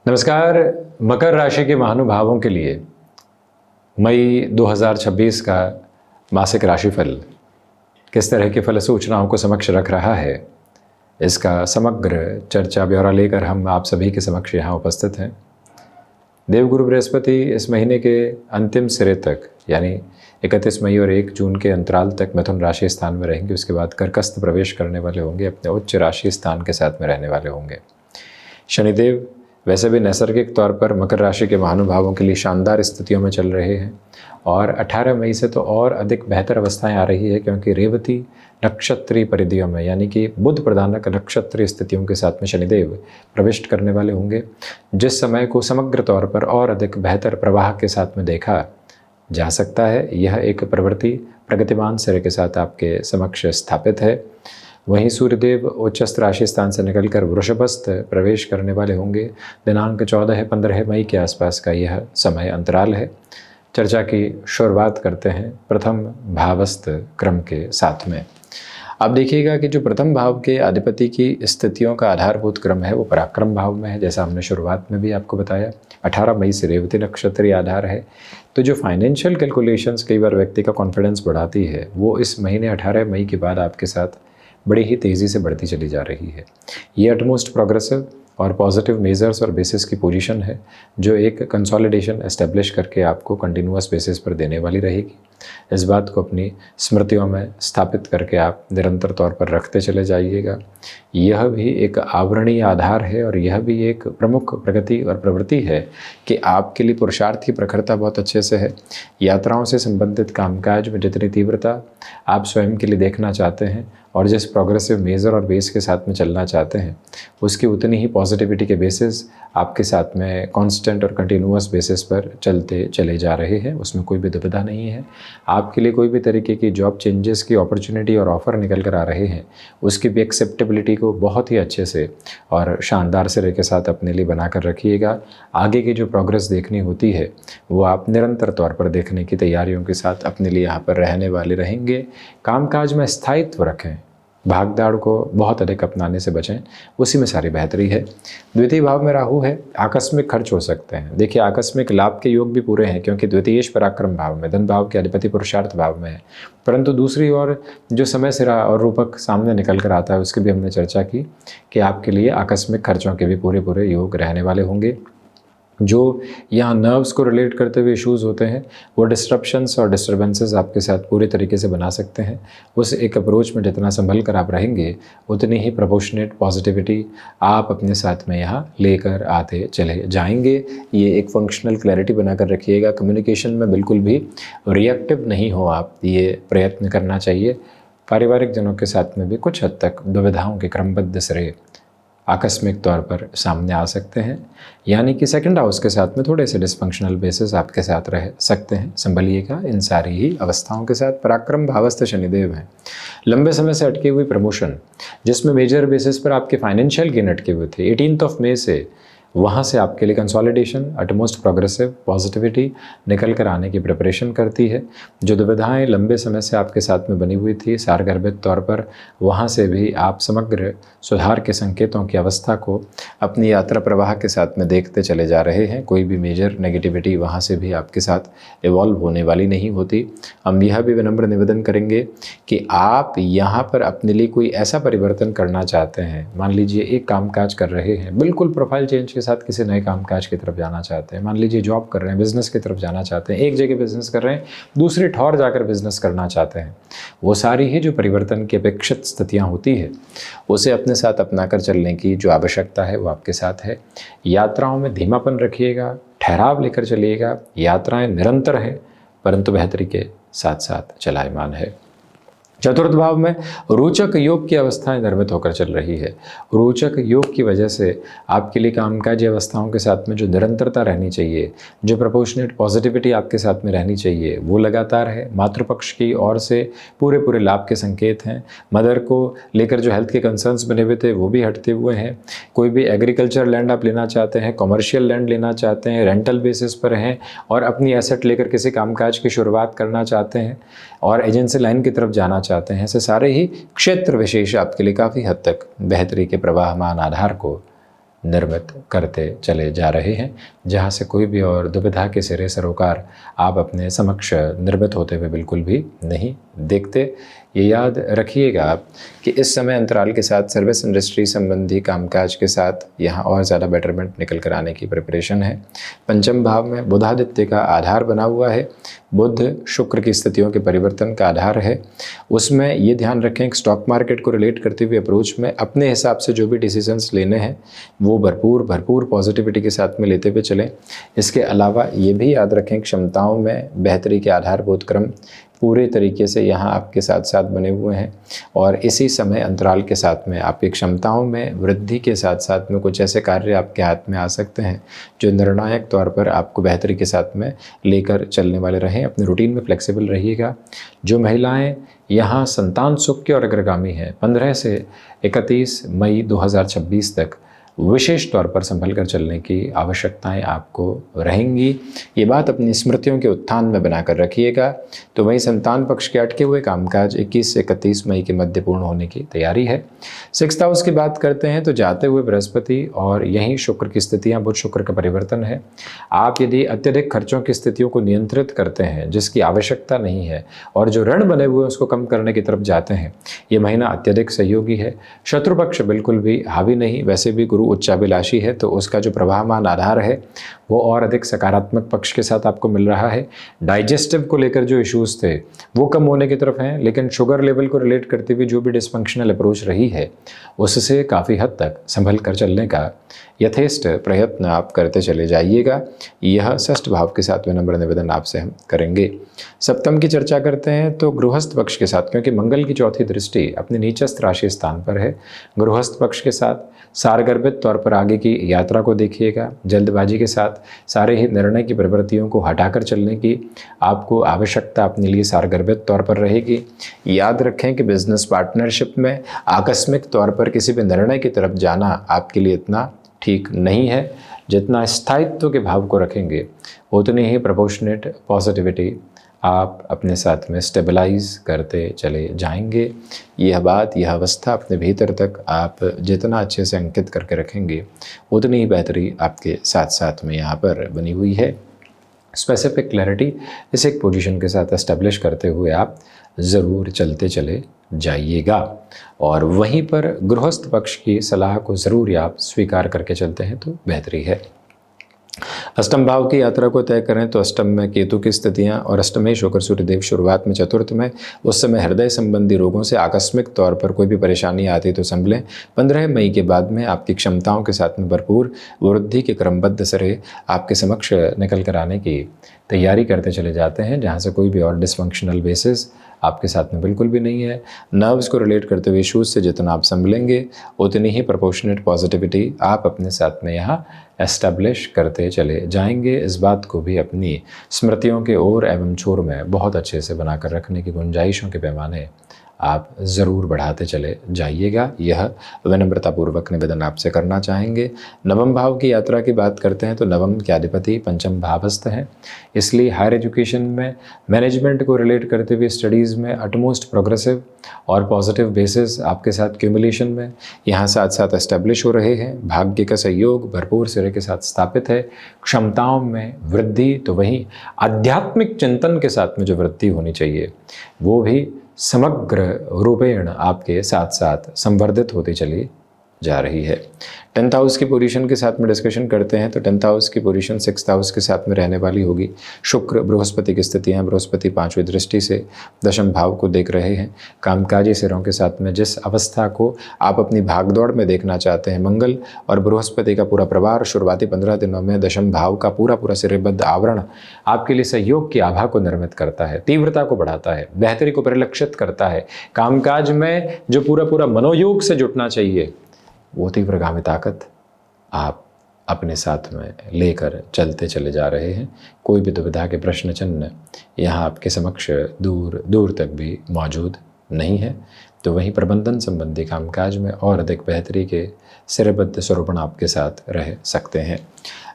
नमस्कार। मकर राशि के महानुभावों के लिए मई 2026 का मासिक राशिफल किस तरह की फल सूचनाओं को समक्ष रख रहा है, इसका समग्र चर्चा ब्यौरा लेकर हम आप सभी के समक्ष यहाँ उपस्थित हैं। देवगुरु बृहस्पति इस महीने के अंतिम सिरे तक यानी 31 मई और 1 जून के अंतराल तक मिथुन राशि स्थान में रहेंगे। उसके बाद कर्कस्थ प्रवेश करने वाले होंगे, अपने उच्च राशि स्थान के साथ में रहने वाले होंगे। शनिदेव वैसे भी नैसर्गिक तौर पर मकर राशि के महानुभावों के लिए शानदार स्थितियों में चल रहे हैं और 18 मई से तो और अधिक बेहतर अवस्थाएं आ रही है, क्योंकि रेवती नक्षत्रीय परिधियों में यानी कि बुध प्रधानक नक्षत्रीय स्थितियों के साथ में शनिदेव प्रविष्ट करने वाले होंगे, जिस समय को समग्र तौर पर और अधिक बेहतर प्रवाह के साथ में देखा जा सकता है। यह एक प्रवृत्ति प्रगतिमान सिरे के साथ आपके समक्ष स्थापित है। वहीं सूर्यदेव उच्चस्थ राशि स्थान से निकलकर वृषभस्थ प्रवेश करने वाले होंगे। दिनांक 14-15 मई के आसपास का यह समय अंतराल है। चर्चा की शुरुआत करते हैं प्रथम भावस्थ क्रम के साथ में। आप देखिएगा कि जो प्रथम भाव के अधिपति की स्थितियों का आधारभूत क्रम है वो पराक्रम भाव में है, जैसा हमने शुरुआत में भी आपको बताया। 18 मई से रेवती नक्षत्रीय आधार है, तो जो फाइनेंशियल कैलकुलेशंस कई बार व्यक्ति का कॉन्फिडेंस बढ़ाती है वो इस महीने 18 मई के बाद आपके साथ बड़ी ही तेज़ी से बढ़ती चली जा रही है। ये अटमोस्ट प्रोग्रेसिव और पॉजिटिव मेजर्स और बेसिस की पोजीशन है, जो एक कंसोलिडेशन एस्टेब्लिश करके आपको कंटिन्यूअस बेसिस पर देने वाली रहेगी। इस बात को अपनी स्मृतियों में स्थापित करके आप निरंतर तौर पर रखते चले जाइएगा। यह भी एक आवरणीय आधार है और यह भी एक प्रमुख प्रगति और प्रवृत्ति है कि आपके लिए पुरुषार्थ की प्रखरता बहुत अच्छे से है। यात्राओं से संबंधित कामकाज में जितनी तीव्रता आप स्वयं के लिए देखना चाहते हैं और जिस प्रोग्रेसिव मेजर और बेस के साथ में चलना चाहते हैं, उसकी उतनी ही पॉजिटिविटी के बेसिस आपके साथ में कांस्टेंट और कंटिन्यूअस बेसिस पर चलते चले जा रहे हैं। उसमें कोई भी दुविधा नहीं है। आपके लिए कोई भी तरीके की जॉब चेंजेस की अपॉर्चुनिटी और ऑफ़र निकल कर आ रहे हैं, उसकी भी एक्सेप्टेबिलिटी को बहुत ही अच्छे से और शानदार सिरे के साथ अपने लिए बना कर रखिएगा। आगे की जो प्रोग्रेस देखनी होती है वो आप निरंतर तौर पर देखने की तैयारियों के साथ अपने लिए यहाँ पर रहने वाले रहेंगे। कामकाज में स्थायित्व रखें, भागदौड़ को बहुत अधिक अपनाने से बचें, उसी में सारी बेहतरी है। द्वितीय भाव में राहु है, आकस्मिक खर्च हो सकते हैं। देखिए, आकस्मिक लाभ के योग भी पूरे हैं, क्योंकि द्वितीयेश पराक्रम भाव में, धन भाव के अधिपति पुरुषार्थ भाव में है। परंतु दूसरी ओर जो समय सिरा और रूपक सामने निकल कर आता है, उसकी भी हमने चर्चा की कि आपके लिए आकस्मिक खर्चों के भी पूरे योग रहने वाले होंगे। जो यहाँ नर्व्स को रिलेट करते हुए इश्यूज़ होते हैं, वो डिस्ट्रप्शंस और डिस्टर्बेंसेस आपके साथ पूरी तरीके से बना सकते हैं। उस एक अप्रोच में जितना संभल कर आप रहेंगे, उतनी ही प्रोपोर्शनेट पॉजिटिविटी आप अपने साथ में यहाँ लेकर आते चले जाएंगे। ये एक फंक्शनल क्लैरिटी बनाकर रखिएगा। कम्युनिकेशन में बिल्कुल भी रिएक्टिव नहीं हो आप, ये प्रयत्न करना चाहिए। पारिवारिक जनों के साथ में भी कुछ हद तक दुविधाओं के क्रमबद्ध सिरे आकस्मिक तौर पर सामने आ सकते हैं, यानी कि सेकंड हाउस के साथ में थोड़े से डिस्फंक्शनल बेसिस आपके साथ रह सकते हैं। संभलिएगा इन सारी ही अवस्थाओं के साथ। पराक्रम भावस्थ शनिदेव हैं, लंबे समय से अटके हुई प्रमोशन, जिसमें मेजर बेसिस पर आपके फाइनेंशियल गेन अटके हुए थे, 18 मई से वहाँ से आपके लिए कंसोलिडेशन, अटमोस्ट प्रोग्रेसिव पॉजिटिविटी निकल कर आने की प्रिपरेशन करती है। जो दुविधाएं लंबे समय से आपके साथ में बनी हुई थी सारगर्भित तौर पर, वहाँ से भी आप समग्र सुधार के संकेतों की अवस्था को अपनी यात्रा प्रवाह के साथ में देखते चले जा रहे हैं। कोई भी मेजर नेगेटिविटी वहाँ से भी आपके साथ इवॉल्व होने वाली नहीं होती। हम यह भी विनम्र निवेदन करेंगे कि आप यहाँ पर अपने लिए कोई ऐसा परिवर्तन करना चाहते हैं, मान लीजिए एक कामकाज कर रहे हैं, बिल्कुल प्रोफाइल चेंज के साथ किसी नए कामकाज की तरफ जाना चाहते हैं, मान लीजिए जॉब कर रहे हैं, बिजनेस की तरफ जाना चाहते हैं, एक जगह बिजनेस कर रहे हैं, दूसरी ठौर जाकर बिजनेस करना चाहते हैं, वो सारी ही जो परिवर्तन की अपेक्षित स्थितियां होती है, उसे अपने साथ अपनाकर चलने की जो आवश्यकता है वो आपके साथ है। यात्राओं में धीमापन रखिएगा, ठहराव लेकर चलिएगा। यात्राएं निरंतर हैं, परंतु बेहतरी के साथ साथ चलायमान है। चतुर्थ भाव में रोचक योग की अवस्थाएं निर्मित होकर चल रही है। रोचक योग की वजह से आपके लिए कामकाजी अवस्थाओं के साथ में जो निरंतरता रहनी चाहिए, जो प्रोपोर्शनेट पॉजिटिविटी आपके साथ में रहनी चाहिए, वो लगातार है। मातृपक्ष की ओर से पूरे लाभ के संकेत हैं। मदर को लेकर जो हेल्थ के कंसर्न्स बने हुए थे वो भी हटते हुए हैं। कोई भी एग्रीकल्चर लैंड आप लेना चाहते हैं, कॉमर्शियल लैंड लेना चाहते हैं, रेंटल बेसिस पर हैं और अपनी एसेट लेकर किसी कामकाज की शुरुआत करना चाहते हैं और एजेंसी लाइन की तरफ जाना चाहते हैं, ऐसे सारे ही क्षेत्र विशेष आपके लिए काफ़ी हद तक बेहतरी के प्रवाहमान आधार को निर्मित करते चले जा रहे हैं, जहां से कोई भी और दुविधा के सिरे सरोकार आप अपने समक्ष निर्मित होते हुए बिल्कुल भी नहीं देखते। ये याद रखिएगा आप कि इस समय अंतराल के साथ सर्विस इंडस्ट्री संबंधी कामकाज के साथ यहाँ और ज़्यादा बेटरमेंट निकल कर आने की प्रिपरेशन है। पंचम भाव में बुधादित्य का आधार बना हुआ है, बुध शुक्र की स्थितियों के परिवर्तन का आधार है। उसमें ये ध्यान रखें कि स्टॉक मार्केट को रिलेट करते हुए अप्रोच में अपने हिसाब से जो भी डिसीजंस लेने हैं वो भरपूर पॉजिटिविटी के साथ में लेते हुए चलें। इसके अलावा ये भी याद रखें कि क्षमताओं में बेहतरी के आधारभूत क्रम पूरे तरीके से यहाँ आपके साथ साथ बने हुए हैं, और इसी समय अंतराल के साथ में आपकी क्षमताओं में वृद्धि के साथ साथ में कुछ ऐसे कार्य आपके हाथ में आ सकते हैं जो निर्णायक तौर पर आपको बेहतरी के साथ में लेकर चलने वाले रहें। अपने रूटीन में फ्लेक्सिबल रहिएगा। जो महिलाएं यहाँ संतान सुख के और अग्रगामी हैं, 15 से 31 मई 2026 तक विशेष तौर पर संभल कर चलने की आवश्यकताएं आपको रहेंगी। ये बात अपनी स्मृतियों के उत्थान में बनाकर रखिएगा। तो वहीं संतान पक्ष के अटके हुए कामकाज 21 से 31 मई के मध्य पूर्ण होने की तैयारी है। 6th हाउस की बात करते हैं तो जाते हुए बृहस्पति और यहीं शुक्र की स्थितियां, बुध शुक्र का परिवर्तन है। आप यदि अत्यधिक खर्चों की स्थितियों को नियंत्रित करते हैं जिसकी आवश्यकता नहीं है और जो ऋण बने हुए उसको कम करने की तरफ जाते हैं, ये महीना अत्यधिक सहयोगी है। शत्रु पक्ष बिल्कुल भी हावी नहीं। वैसे भी गुरु उच्चाभिलाषी है तो उसका जो प्रवाहमान आधार है वो और अधिक सकारात्मक पक्ष के साथ आपको मिल रहा है। डाइजेस्टिव को लेकर जो इश्यूज थे वो कम होने की तरफ हैं, लेकिन शुगर लेवल को रिलेट करते हुए जो भी डिस्फंक्शनल अप्रोच रही है उससे काफ़ी हद तक संभल कर चलने का यथेष्ट प्रयत्न आप करते चले जाइएगा। यह 6th भाव के साथ विनम्र निवेदन आपसे हम करेंगे। सप्तम की चर्चा करते हैं तो गृहस्थ पक्ष के साथ, क्योंकि मंगल की चौथी दृष्टि अपने नीचस्थ राशि स्थान पर है, गृहस्थ पक्ष के साथ सारगर्भित तौर पर आगे की यात्रा को देखिएगा। जल्दबाजी के साथ सारे ही निर्णय की प्रवृत्तियों को हटाकर चलने की आपको आवश्यकता अपने लिए सारगर्भित तौर पर रहेगी। याद रखें कि बिजनेस पार्टनरशिप में आकस्मिक तौर पर किसी भी निर्णय की तरफ जाना आपके लिए इतना ठीक नहीं है। जितना स्थायित्व के भाव को रखेंगे उतनी ही प्रोपोर्शनेट पॉजिटिविटी आप अपने साथ में स्टेबलाइज करते चले जाएंगे। यह बात, यह अवस्था अपने भीतर तक आप जितना अच्छे से अंकित करके रखेंगे उतनी ही बेहतरी आपके साथ साथ में यहाँ पर बनी हुई है। स्पेसिफिक क्लैरिटी इस एक पोजीशन के साथ एस्टेब्लिश करते हुए आप ज़रूर चलते चले जाइएगा, और वहीं पर गृहस्थ पक्ष की सलाह को ज़रूर आप स्वीकार करके चलते हैं तो बेहतरी है। अष्टम भाव की यात्रा को तय करें तो अष्टम में केतु की स्थितियां और अष्टमेश होकर सूर्यदेव शुरुआत में चतुर्थ में, उस समय हृदय संबंधी रोगों से आकस्मिक तौर पर कोई भी परेशानी आती तो संभलें। 15 मई के बाद में आपकी क्षमताओं के साथ में भरपूर वृद्धि के क्रमबद्ध सरे आपके समक्ष निकल कर आने की तैयारी करते चले जाते हैं, जहाँ से कोई भी और डिसफंक्शनल बेसिस आपके साथ में बिल्कुल भी नहीं है। नर्व्स को रिलेट करते हुए इशूज़ से जितना आप संभलेंगे उतनी ही प्रोपोर्शनेट पॉजिटिविटी आप अपने साथ में यहाँ एस्टेब्लिश करते चले जाएंगे। इस बात को भी अपनी स्मृतियों के ओर एवं छोर में बहुत अच्छे से बनाकर रखने की गुंजाइशों के पैमाने आप ज़रूर बढ़ाते चले जाइएगा। यह विनम्रतापूर्वक निवेदन आपसे करना चाहेंगे। नवम भाव की यात्रा की बात करते हैं तो नवम के अधिपति पंचम भावस्थ हैं, इसलिए हायर एजुकेशन में मैनेजमेंट को रिलेट करते हुए स्टडीज़ में अटमोस्ट प्रोग्रेसिव और पॉजिटिव बेसिस आपके साथ क्यूमुलेशन में यहाँ साथ साथ एस्टेब्लिश हो रहे हैं। भाग्य का सहयोग भरपूर सिरे के साथ स्थापित है। क्षमताओं में वृद्धि, तो वहीं आध्यात्मिक चिंतन के साथ में जो वृद्धि होनी चाहिए वो भी समग्र रूपेण आपके साथ साथ संवर्धित होती चली जा रही है। 10th हाउस की पोजीशन के साथ में डिस्कशन करते हैं तो 10th हाउस की पोजीशन 6th हाउस के साथ में रहने वाली होगी। शुक्र बृहस्पति की स्थितियां, बृहस्पति 5वीं दृष्टि से दशम भाव को देख रहे हैं। कामकाजी सिरों के साथ में जिस अवस्था को आप अपनी भागदौड़ में देखना चाहते हैं, मंगल और बृहस्पति का पूरा प्रभार शुरुआती 15 दिनों में दशम भाव का पूरा सिरेबद्ध आवरण आपके लिए सहयोग की आभा को निर्मित करता है, तीव्रता को बढ़ाता है, बेहतरी को परिलक्षित करता है। कामकाज में जो पूरा मनोयोग से जुटना चाहिए वो तीव्रगामी ताकत आप अपने साथ में लेकर चलते चले जा रहे हैं। कोई भी दुविधा के प्रश्न चिन्ह यहाँ आपके समक्ष दूर दूर तक भी मौजूद नहीं है। तो वहीं प्रबंधन संबंधी कामकाज में और अधिक बेहतरी के सिरबद्ध स्वरूपण आपके साथ रह सकते हैं।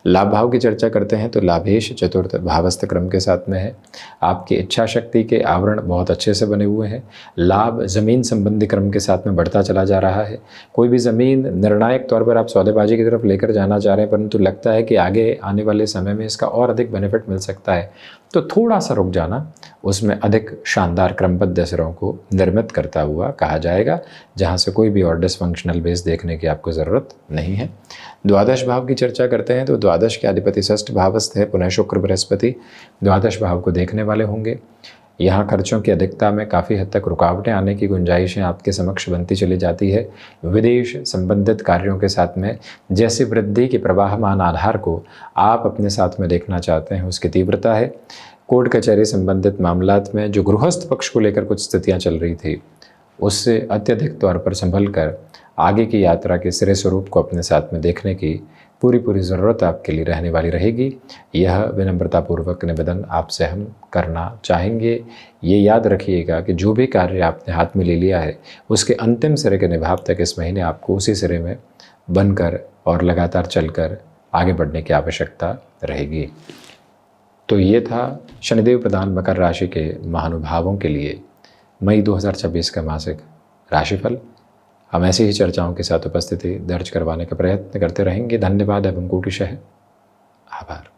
लाभ भाव की चर्चा करते हैं तो लाभेश चतुर्थ भावस्थ क्रम के साथ में है। आपकी इच्छा शक्ति के आवरण बहुत अच्छे से बने हुए हैं। लाभ ज़मीन संबंधी क्रम के साथ में बढ़ता चला जा रहा है। कोई भी ज़मीन निर्णायक तौर पर आप सौदेबाजी की तरफ लेकर जाना चाह रहे हैं, परंतु लगता है कि आगे आने वाले समय में इसका और अधिक बेनिफिट मिल सकता है, तो थोड़ा सा रुक जाना, उसमें अधिक शानदार क्रमबद्ध असरों को निर्मित करता हुआ कहा जाएगा, जहाँ से कोई भी और डिसफंक्शनल बेस देखने की आपको ज़रूरत नहीं है। द्वादश भाव की चर्चा करते हैं तो द्वादश के अधिपति षष्ठ भावस्थ है, पुनः शुक्र बृहस्पति द्वादश भाव को देखने वाले होंगे। यहाँ खर्चों की अधिकता में काफ़ी हद तक रुकावटें आने की गुंजाइशें आपके समक्ष बनती चली जाती है। विदेश संबंधित कार्यों के साथ में जैसे वृद्धि के प्रवाहमान आधार को आप अपने साथ में देखना चाहते हैं, उसकी तीव्रता है। कोर्ट कचहरी संबंधित मामलात में जो गृहस्थ पक्ष को लेकर कुछ स्थितियाँ चल रही थी, उससे अत्यधिक तौर पर संभल कर आगे की यात्रा के सिरे स्वरूप को अपने साथ में देखने की पूरी ज़रूरत आपके लिए रहने वाली रहेगी। यह विनम्रतापूर्वक निवेदन आपसे हम करना चाहेंगे। ये याद रखिएगा कि जो भी कार्य आपने हाथ में ले लिया है, उसके अंतिम सिरे के निभाव तक इस महीने आपको उसी सिरे में बनकर और लगातार चलकर आगे बढ़ने की आवश्यकता रहेगी। तो ये था शनिदेव प्रधान मकर राशि के महानुभावों के लिए मई 2026 का मासिक राशिफल। हम ऐसी ही चर्चाओं के साथ उपस्थिति दर्ज करवाने का प्रयत्न करते रहेंगे। धन्यवाद एवं कोटिशः आभार।